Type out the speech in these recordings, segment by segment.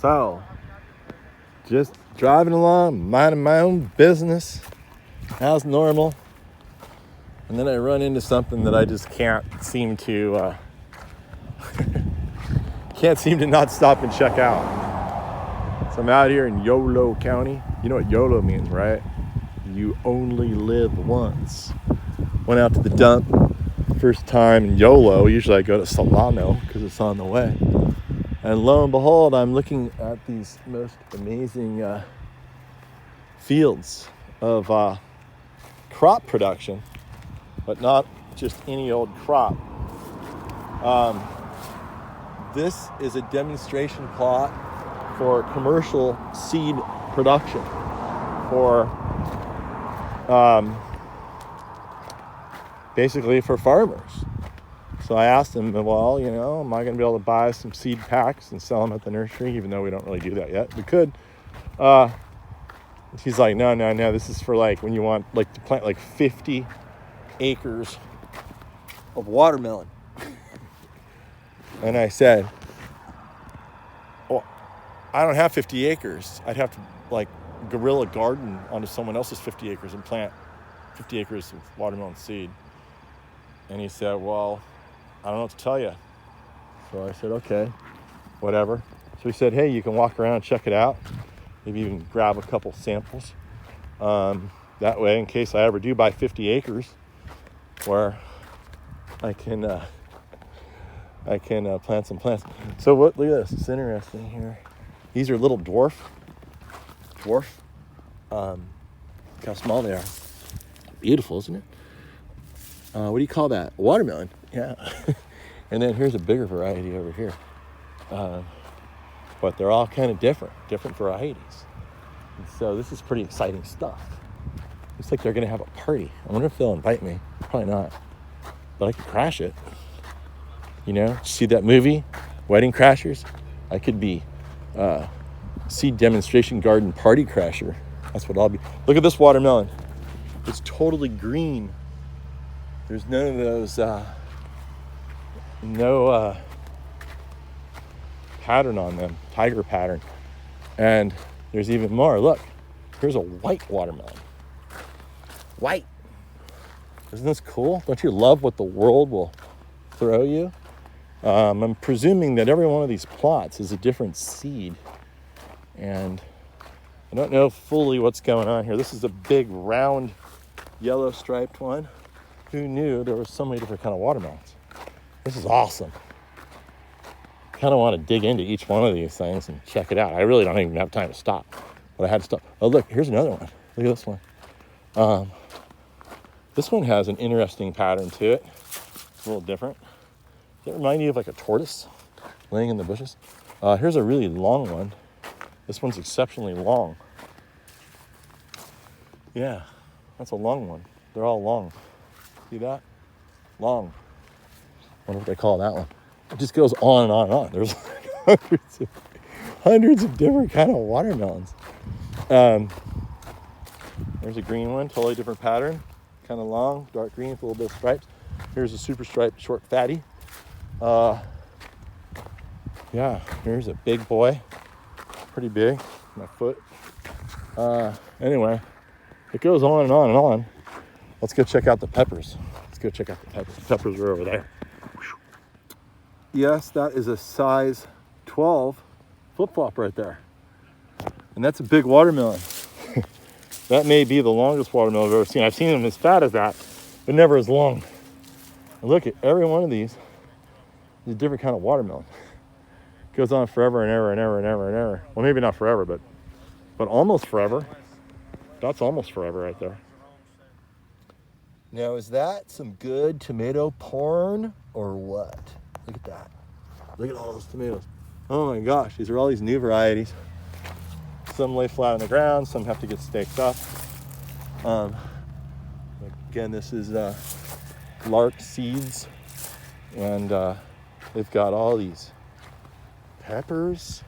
So, just driving along, minding my own business, as normal. And then I run into something that I just can't seem to not stop and check out. So I'm out here in Yolo County. You know what YOLO means, right? You only live once. Went out to the dump. First time in YOLO. Usually I go to Solano because it's on the way. And lo and behold, I'm looking at these most amazing fields of crop production, but not just any old crop. This is a demonstration plot for commercial seed production for basically for farmers. So I asked him, well, you know, am I going to be able to buy some seed packs and sell them at the nursery, even though we don't really do that yet? We could. He's like, no, this is for like when you want like to plant like 50 acres of watermelon. And I said, well, I don't have 50 acres. I'd have to like guerrilla garden onto someone else's 50 acres and plant 50 acres of watermelon seed. And he said, well, I don't know what to tell you. So I said, okay, whatever. So he said, hey, you can walk around and check it out. Maybe you can grab a couple samples. That way, in case I ever do buy 50 acres, where I can plant some plants. So look at this. It's interesting here. These are little dwarf. Look how small they are. Beautiful, isn't it? What do you call that? Watermelon. Yeah. And then here's a bigger variety over here. But they're all kind of different varieties. And so this is pretty exciting stuff. Looks like they're going to have a party. I wonder if they'll invite me. Probably not. But I could crash it. You know, see that movie, Wedding Crashers? I could be seed demonstration garden party crasher. That's what I'll be. Look at this watermelon. It's totally green. There's none of those, pattern on them, tiger pattern. And there's even more. Look, here's a white watermelon. White. Isn't this cool? Don't you love what the world will throw you? I'm presuming that every one of these plots is a different seed. And I don't know fully what's going on here. This is a big, round, yellow striped one. Who knew there was so many different kind of watermelons? This is awesome. Kind of want to dig into each one of these things and check it out. I really don't even have time to stop, but I had to stop. Oh, look, here's another one. Look at this one. This one has an interesting pattern to it. It's a little different. Does it remind you of like a tortoise laying in the bushes? Here's a really long one. This one's exceptionally long. Yeah, that's a long one. They're all long. See that? Long. I wonder what they call that one. It just goes on and on and on. There's hundreds of different kind of watermelons. There's a green one, totally different pattern. Kind of long, dark green with a little bit of stripes. Here's a super striped, short fatty. Yeah, here's a big boy. Pretty big, my foot. Anyway, it goes on and on and on. Let's go check out the peppers. The peppers are over there. Yes, that is a size 12 flip-flop right there. And that's a big watermelon. That may be the longest watermelon I've ever seen. I've seen them as fat as that, but never as long. And look at every one of these is a different kind of watermelon. It goes on forever and ever and ever and ever and ever. Well, maybe not forever, but almost forever. That's almost forever right there. Now, is that some good tomato porn or what? Look at that. Look at all those tomatoes. Oh my gosh, these are all these new varieties. Some lay flat on the ground, some have to get staked up. Again, this is Lark Seeds, and they've got all these peppers.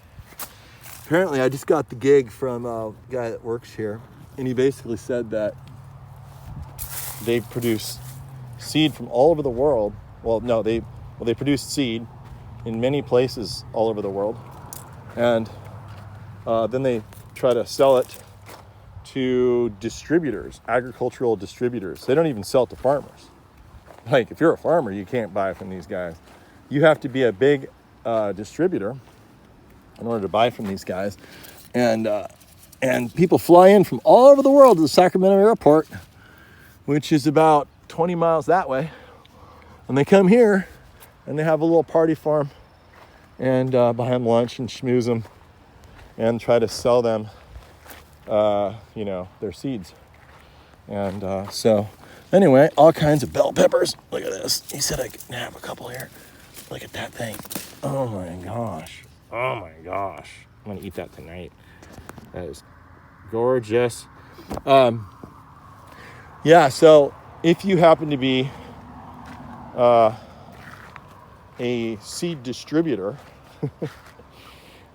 Apparently, I just got the gig from a guy that works here, and he basically said that they produce seed from all over the world. Well, no, they produce seed in many places all over the world, and Then they try to sell it to distributors, agricultural distributors. They don't even sell it to farmers. Like, if you're a farmer, you can't buy from these guys. You have to be a big distributor in order to buy from these guys. And people fly in from all over the world to the Sacramento airport, which is about 20 miles that way. And they come here and they have a little party for them and buy them lunch and schmooze them and try to sell them, their seeds. And so anyway, all kinds of bell peppers. Look at this. He said I could have a couple here. Look at that thing. Oh my gosh. Oh my gosh. I'm going to eat that tonight. That is gorgeous. Yeah, so if you happen to be a seed distributor,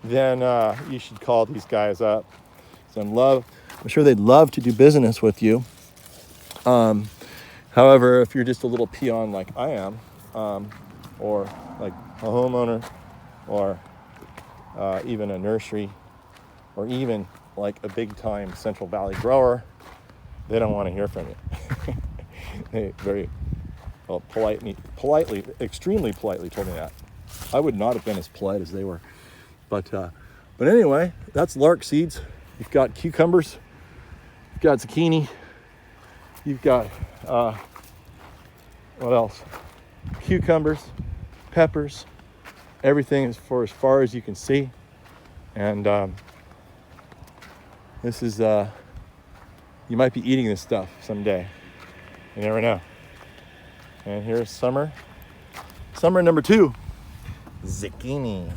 then you should call these guys up. So I'm sure they'd love to do business with you. However, if you're just a little peon like I am, or like a homeowner, or even a nursery, or even like a big time Central Valley grower, they don't want to hear from you. They very politely, extremely politely told me that. I would not have been as polite as they were. But anyway, that's lark seeds. You've got cucumbers, you've got zucchini, you've got, what else? Cucumbers, peppers, everything is for as far as you can see. And this is, you might be eating this stuff someday. You never know. And here's summer number 2, zucchini.